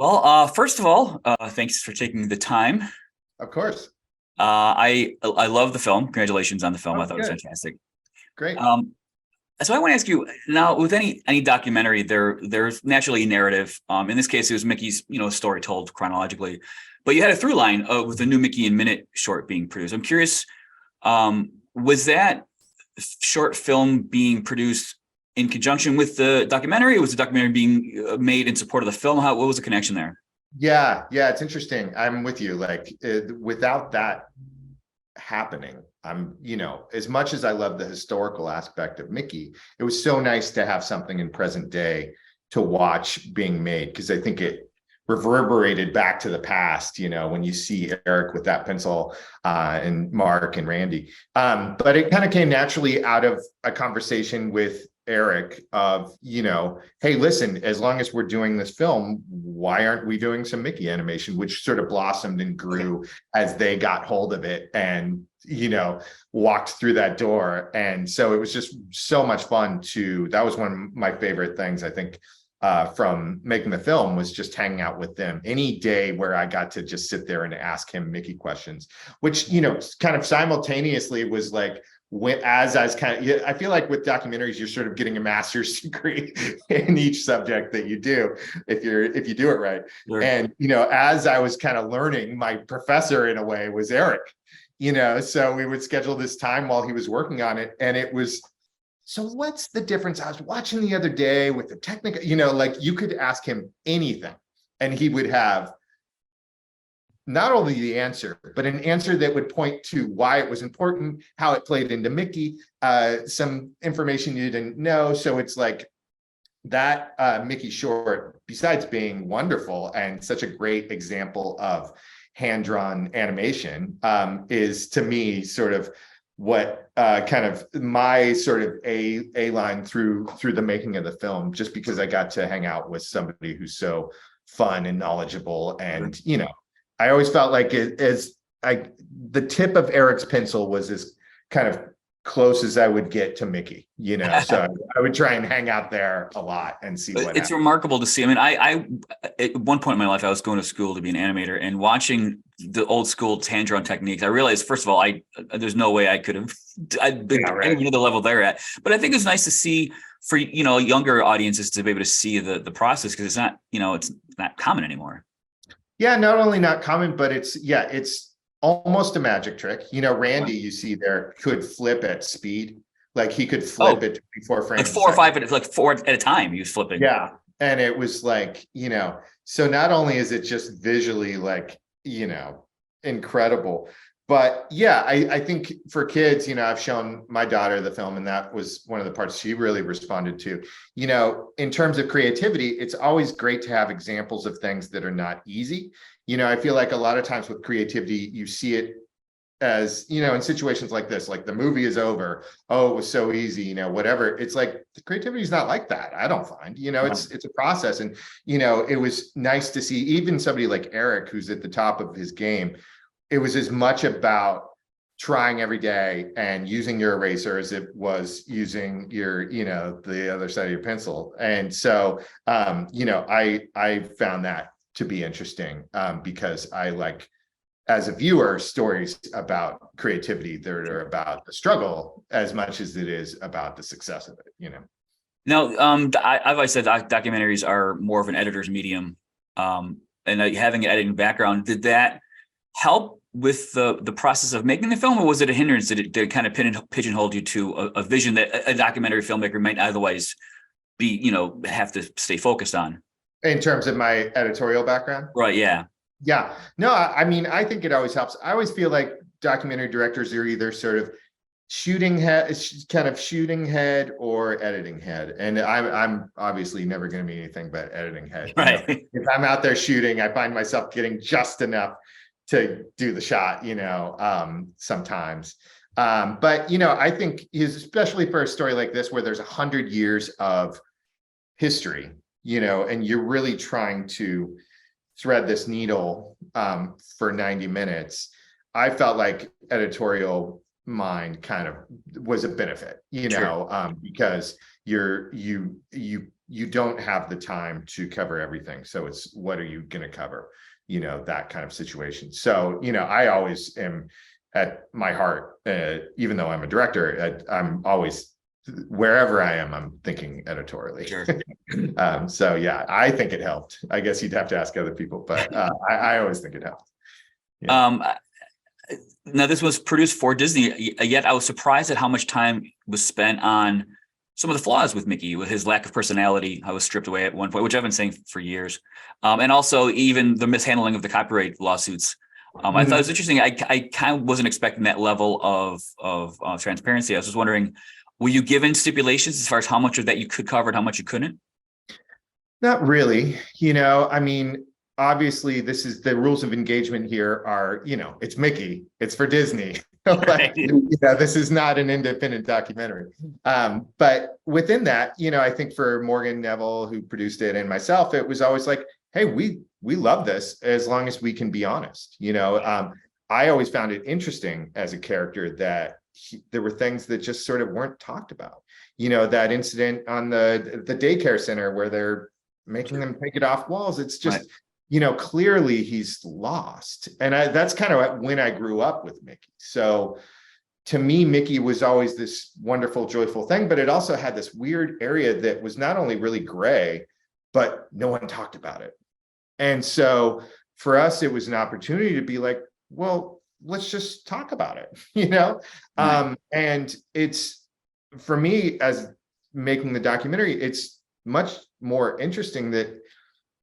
Well, first of all, thanks for taking the time. Of course. I love the film. Congratulations on the film. I Oh, thought it was good. fantastic. Great. Um, so I want to ask you now, with any documentary, there's naturally a narrative. In this case, it was Mickey's story told chronologically, but you had a through line with the new Mickey and Minute short being produced. I'm curious, was that short film being produced in conjunction with the documentary, or was the documentary being made in support of the film? What was the connection there? Yeah, it's interesting. I'm with you. Without that happening, as much as I love the historical aspect of Mickey, it was so nice to have something in present day to watch being made, because I think it reverberated back to the past, when you see Eric with that pencil, and Mark and Randy. But it kind of came naturally out of a conversation with Eric of, hey, listen, as long as we're doing this film, why aren't we doing some Mickey animation, which sort of blossomed and grew as they got hold of it and, walked through that door. And so it was just so much fun that was one of my favorite things, I think, from making the film, was just hanging out with them any day where I got to just sit there and ask him Mickey questions, which, kind of simultaneously was like, as I was I feel like with documentaries, you're sort of getting a master's degree in each subject that you do, if you do it right. Sure. And, as I was kind of learning, my professor in a way was Eric, so we would schedule this time while he was working on it. And it was, so what's the difference? I was watching the other day with the technical, like you could ask him anything and he would have not only the answer, but an answer that would point to why it was important, how it played into Mickey, some information you didn't know. So it's like that Mickey short, besides being wonderful and such a great example of hand-drawn animation, is to me sort of what kind of my sort of a line through the making of the film, just because I got to hang out with somebody who's so fun and knowledgeable. And I always felt like the tip of Eric's pencil was as kind of close as I would get to Mickey, so I would try and hang out there a lot and see what It's happened. remarkable to see. I mean, I at one point in my life, I was going to school to be an animator, and watching the old school hand drawn techniques, I realized, first of all, there's no way I could have I'd been to the level they're at. But I think it's nice to see for younger audiences to be able to see the process, because it's not it's not common anymore. Yeah, not only not common, but it's almost a magic trick. Randy, you see there, could flip at speed. Like he could flip at 24 frames. Like 4 or 5 minutes, like 4 at a time, he was flipping. Yeah. And it was like, so not only is it just visually like, incredible, but yeah, I think for kids, I've shown my daughter the film, and that was one of the parts she really responded to. In terms of creativity, it's always great to have examples of things that are not easy. I feel like a lot of times with creativity, you see it as, in situations like this, like the movie is over. Oh, it was so easy, whatever. It's like the creativity is not like that. I don't find, it's a process. And, it was nice to see even somebody like Eric, who's at the top of his game. It was as much about trying every day and using your eraser as it was using your, the other side of your pencil. And so, I found that to be interesting, because I like, as a viewer, stories about creativity that are about the struggle as much as it is about the success of it, Now, I've always said documentaries are more of an editor's medium, and having an editing background, did that help with the process of making the film, or was it a hindrance? Did it kind of pigeonhole you to a vision that a documentary filmmaker might otherwise be, have to stay focused on? In terms of my editorial background? Right, yeah. Yeah. No, I mean, I think it always helps. I always feel like documentary directors are either sort of shooting head or editing head. And I'm obviously never going to be anything but editing head. Right. If I'm out there shooting, I find myself getting just enough to do the shot, sometimes. But, I think especially for a story like this, where there's 100 years of history, and you're really trying to thread this needle for 90 minutes, I felt like editorial mind kind of was a benefit, Sure. because you you don't have the time to cover everything. So it's, what are you going to cover? That kind of situation. So, I always am at my heart, even though I'm a director, I'm always, wherever I am, I'm thinking editorially. Sure. So yeah, I think it helped. I guess you'd have to ask other people, but I always think it helped. Yeah. Now this was produced for Disney, yet I was surprised at how much time was spent on some of the flaws with Mickey, with his lack of personality. I was stripped away at one point, which I've been saying for years. And also even the mishandling of the copyright lawsuits. I thought it was interesting. I kind of wasn't expecting that level of transparency. I was just wondering, were you given stipulations as far as how much of that you could cover and how much you couldn't? Not really. I mean, obviously, this is the rules of engagement here are, it's Mickey, it's for Disney. Like, this is not an independent documentary. But within that, I think for Morgan Neville, who produced it, and myself, it was always like, hey, we love this as long as we can be honest. I always found it interesting as a character that there were things that just sort of weren't talked about. That incident on the daycare center where they're making them take it off walls. It's just, right. Clearly he's lost. And that's kind of when I grew up with Mickey. So to me, Mickey was always this wonderful, joyful thing, but it also had this weird area that was not only really gray, but no one talked about it. And so for us, it was an opportunity to be like, well, let's just talk about it, Right. And it's, for me, as making the documentary, it's much more interesting that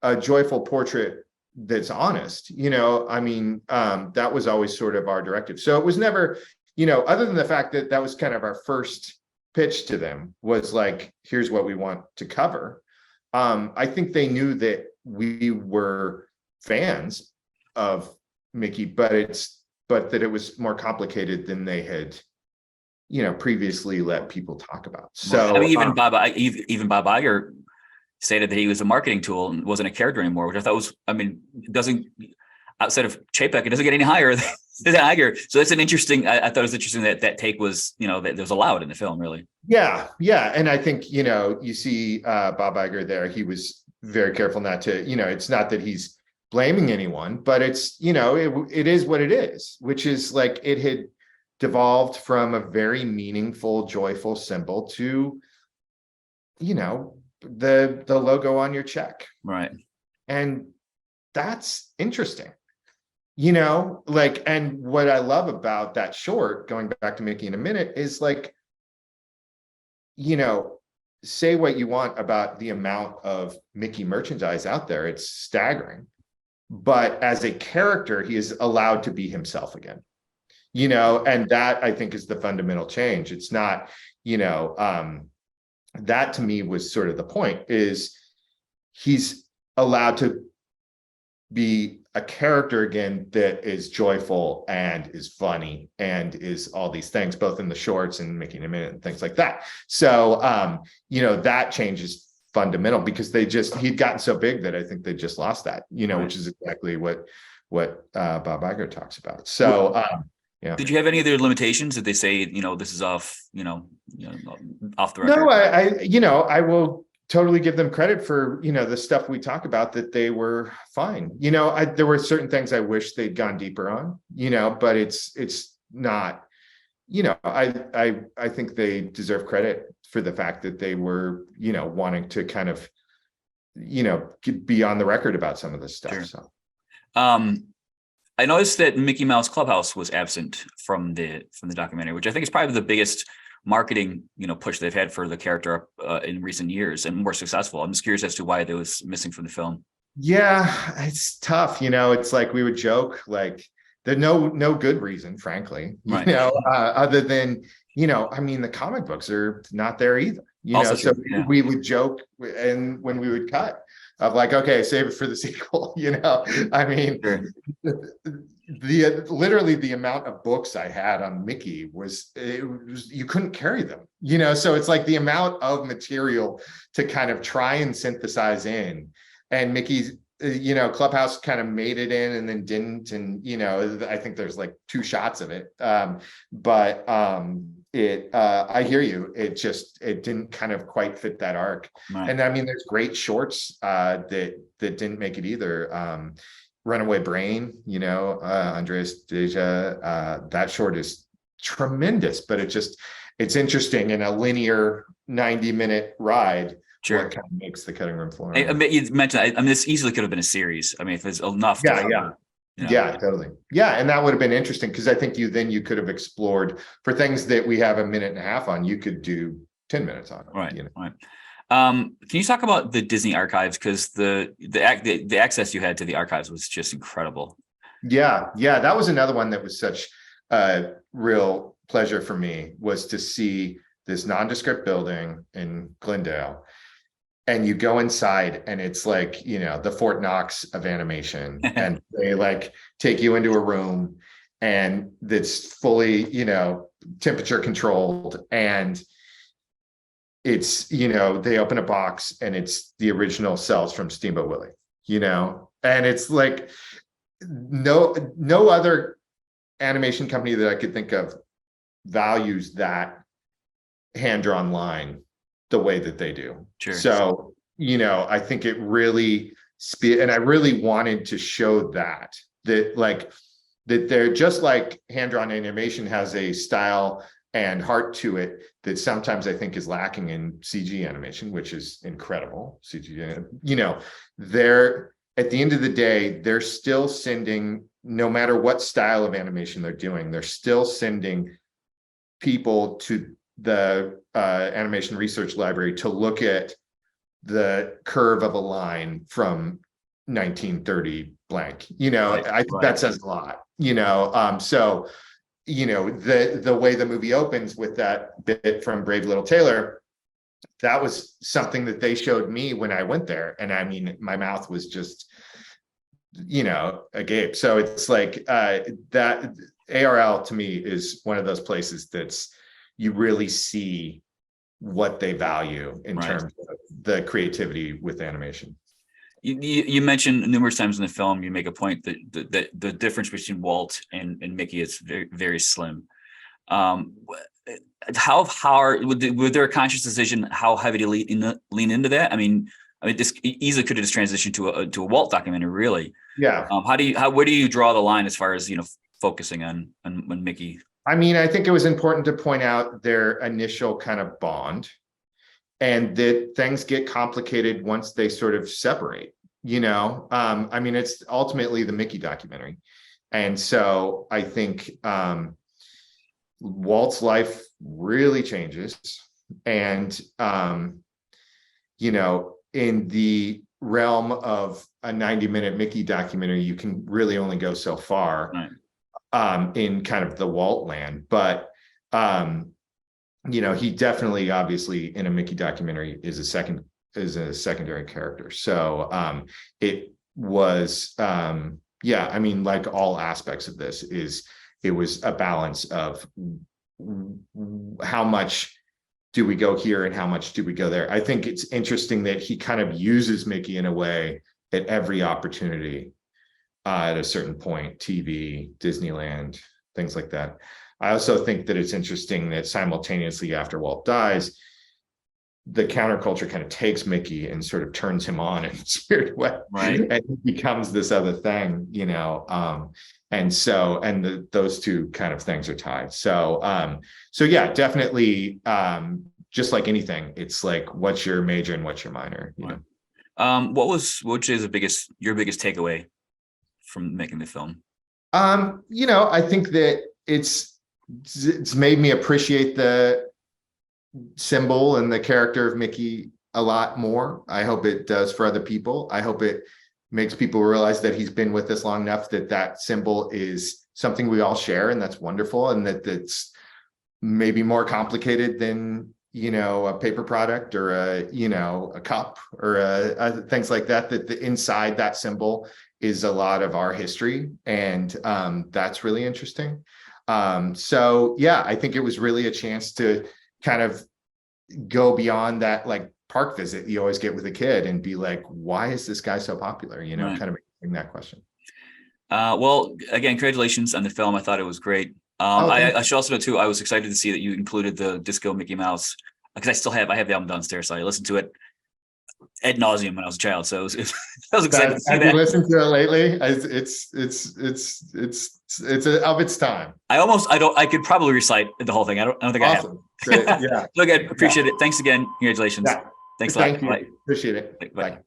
a joyful portrait that's honest, I mean, that was always sort of our directive. So it was never, other than the fact that that was kind of our first pitch to them, was like, here's what we want to cover. I think they knew that we were fans of Mickey, but that it was more complicated than they had, previously let people talk about. So I mean, even Bob Iger stated that he was a marketing tool and wasn't a character anymore, which I thought was, I mean, it doesn't, outside of Chapek, it doesn't get any higher than Iger. So that's an interesting, I thought it was interesting that take was, that was allowed in the film, really. Yeah. And I think, you see Bob Iger there, he was very careful not to, it's not that he's blaming anyone, but it's, it is what it is, which is like, it had devolved from a very meaningful, joyful symbol to, the logo on your check. Right. And that's interesting, and what I love about that short, going back to Mickey in a minute, is like, say what you want about the amount of Mickey merchandise out there. It's staggering. But as a character, he is allowed to be himself again, and that I think is the fundamental change. It's not, that to me was sort of the point, is he's allowed to be a character again that is joyful and is funny and is all these things, both in the shorts and Mickey in a Minute and things like that. So, that change is fundamental, because he'd gotten so big that I think they just lost that, right. Which is exactly what Bob Iger talks about. So, yeah. Did you have any other limitations? Did they say, this is off, off the record? No, I will totally give them credit for, the stuff we talk about, that they were fine. There were certain things I wish they'd gone deeper on, but it's not, I think they deserve credit for the fact that they were, wanting to kind of, be on the record about some of this stuff. Sure. So, I noticed that Mickey Mouse Clubhouse was absent from the documentary, which I think is probably the biggest marketing, push they've had for the character in recent years, and more successful. I'm just curious as to why it was missing from the film. Yeah, it's tough. It's like we would joke, like there's no good reason, frankly, right. Other than, I mean, the comic books are not there either, also so true, yeah. We would joke, and when we would cut, of like, okay, save it for the sequel, I mean, sure. Literally the amount of books I had on Mickey was you couldn't carry them, so it's like the amount of material to kind of try and synthesize in, and Mickey's, Clubhouse kind of made it in and then didn't, and I think there's like 2 shots of it, but I hear you. It didn't kind of quite fit that arc. Right. And I mean, there's great shorts that didn't make it either. Runaway Brain, Andreas Deja, that short is tremendous, but it's interesting in a linear 90-minute ride. Sure. What kind of makes the cutting room floor? I mean, you mentioned, I mean, this easily could have been a series. I mean, if it's enough. Yeah, to yeah. cover, Yeah, totally. Yeah, and that would have been interesting because I think you could have explored for things that we have a minute and a half on, you could do 10 minutes on. Right. Right. Can you talk about the Disney archives? Because the access you had to the archives was just incredible. Yeah, that was another one that was such a real pleasure for me, was to see this nondescript building in Glendale. And you go inside and it's like, the Fort Knox of animation. And they like take you into a room and that's fully, temperature controlled. And it's, they open a box and it's the original cells from Steamboat Willie, and it's like no other animation company that I could think of values that hand-drawn line the way that they do. Sure. So, I think it really and I really wanted to show that they're just like hand-drawn animation has a style and heart to it that sometimes I think is lacking in CG animation, which is incredible. CG, they're at the end of the day, they're still sending, no matter what style of animation they're doing, they're still sending people to the animation research library to look at the curve of a line from 1930 blank. I think that says a lot. So the way the movie opens with that bit from Brave Little Tailor, that was something that they showed me when I went there, and I mean, my mouth was just agape. So it's like that ARL to me is one of those places that's you really see what they value in terms of the creativity with animation. You mentioned numerous times in the film, you make a point that the difference between Walt and Mickey is very, very slim. How hard was there a conscious decision how heavy to lean into that? I mean, this easily could have just transitioned to a Walt documentary, really. Yeah. Where do you draw the line as far as focusing on Mickey? I mean, I think it was important to point out their initial kind of bond, and that things get complicated once they sort of separate. I mean, it's ultimately the Mickey documentary, and so I think Walt's life really changes, and in the realm of a 90-minute Mickey documentary, you can really only go so far. Right. In kind of the Walt land, but he definitely, obviously, in a Mickey documentary is a secondary character. So it was I mean, like all aspects of this, it was a balance of how much do we go here and how much do we go there. I think it's interesting that he kind of uses Mickey in a way at every opportunity. At a certain point, TV, Disneyland, things like that. I also think that it's interesting that simultaneously after Walt dies, the counterculture kind of takes Mickey and sort of turns him on in a weird way, and he becomes this other thing, and those two kind of things are tied. So yeah, definitely, just like anything, it's like, what's your major and what's your minor? Which is your biggest takeaway from making the film? I think that it's made me appreciate the symbol and the character of Mickey a lot more. I hope it does for other people. I hope it makes people realize that he's been with us long enough that symbol is something we all share, and that's wonderful, and that's maybe more complicated than a paper product or a cup or things like that, the inside that symbol is a lot of our history, and that's really interesting. So yeah, I think it was really a chance to kind of go beyond that like park visit you always get with a kid and be like, why is this guy so popular? Kind of asking that question. Well, again, congratulations on the film. I thought it was great. I should also know too, I was excited to see that you included the Disco Mickey Mouse because I have the album downstairs, so I listened to it ad nauseum when I was a child. So I was excited to see Have that. you listened to it lately? It's of its time. I could probably recite the whole thing. I don't think Awesome. I have. Yeah. So again, appreciate it. Thanks again. Congratulations. Yeah. Thanks a lot. Thank you. Bye. Appreciate it. Bye. Bye.